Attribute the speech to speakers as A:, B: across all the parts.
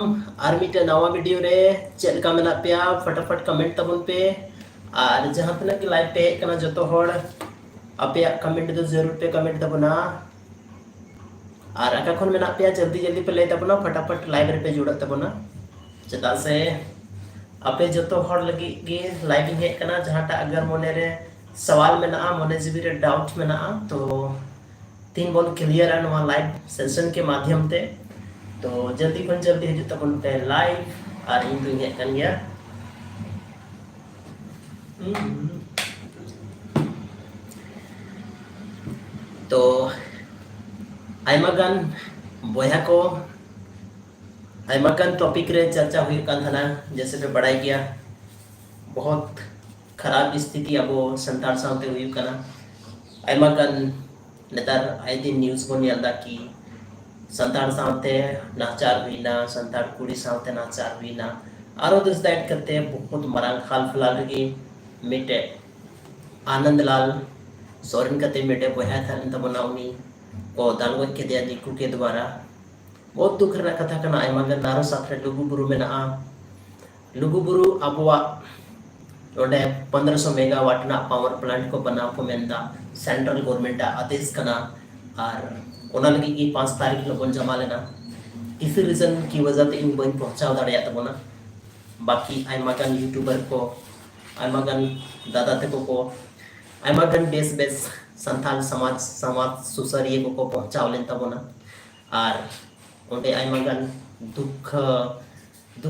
A: और मिटे नवा वीडियो रे चेक का मेना पे फटाफट कमेंट तबन पे और जहां तना की लाइव पे कना जतो होड़ अपे कमेंट तो जरूर पे कमेंट तबना और अका खन मेना पे जल्दी जल्दी पे ले तबना फटाफट लाइव रे पे जुड़ा तबना चेदा से अपे जतो होड़ लगी गे लाइव हे कना जहांटा अगर मोने रे सवाल मेना मोने जीवी रे डाउट मेना तो तीन बोल क्लियर है नवा लाइव सेशन के माध्यम से तो जल्दी खन जल्दी हजू तबन पे लाइव और इन दुनिया कन गया तो आयमागान बोया को आयमागान टॉपिक रे चर्चा हुई कान थाना जैसे पे बढ़ाई गया बहुत खराब स्थिति अब संतार सामते हुई काना आयमागान नेतार आए दिन न्यूज़ को नियलदा की संतार सामते नाचार हुईना संतार कुड़ी सामते नाचार हुईना आरो दिस दैट करते बहुत मरांग खाल फलाल लगी मिटे आनंदलाल सोरेन कते मिटे बोया था तबना उनी को दानवत के दिया दिकू के द्वारा बहुत दुख रना कथा कना आयमागान नारो साथरे लुगु बुरु मेना लुगु बुरु अबवा ओडे 1500 मेगावाट ना पावर प्लांट को बनाव को मेंदा सेंट्रल गवर्नमेंट आदेश कना और ओना लगी की 5 तारीख लोगन जमा लेना इसी रीजन की वजह से इन बन पहुंचाव दाड़िया तबना बाकी आयमागान यूट्यूबर को आयमागान दादा तको को आयमागान बेस बेस संथाल समाज सुसरिये को पहुंचाव लेन तबना और ओंडे आयमागान दुख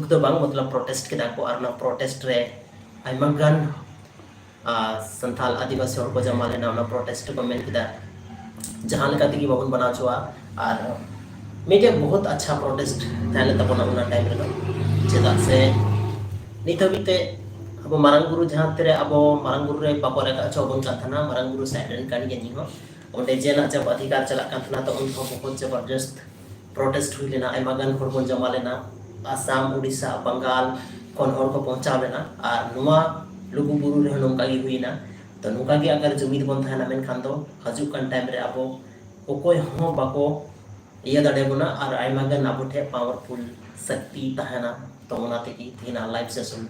A: दो बांग मतलब प्रोटेस्ट के दाको और ना प्रोटेस्ट रे आयमागान संथाल आदिवासी और को जमा लेना ना प्रोटेस्ट को मेन किदा जहां लगा तकी बाबन बना चुआ और मीडिया बहुत अच्छा प्रोटेस्ट थाले तबना उना टाइम रे चेदा से नित हबीते अब मारंगुरु जहां तेरे अब मारंगुरु रे बाबा रे का चौबन का थाना मारंगुरु साइडन कान के निहो ओंडे जेना जब अधिकार चला का थाना तो उनको बहुत जबरदस्त प्रोटेस्ट हुई लेना आयमागान हर को जमा लेना आसाम उड़ीसा बंगाल कोन हर को पहुंचा लेना और नुआ लुगु बुरु रे नोंका गी हुईना तो नोंका गी अगर जुमीद बन थाना मेन खान दो हजू कान टाइम रे अब ओकोय हो बाको ये दाड़े बना और आयमागान अब ठे पावरफुल शक्ति तहना तो ओना ते की थीना लाइव सेशन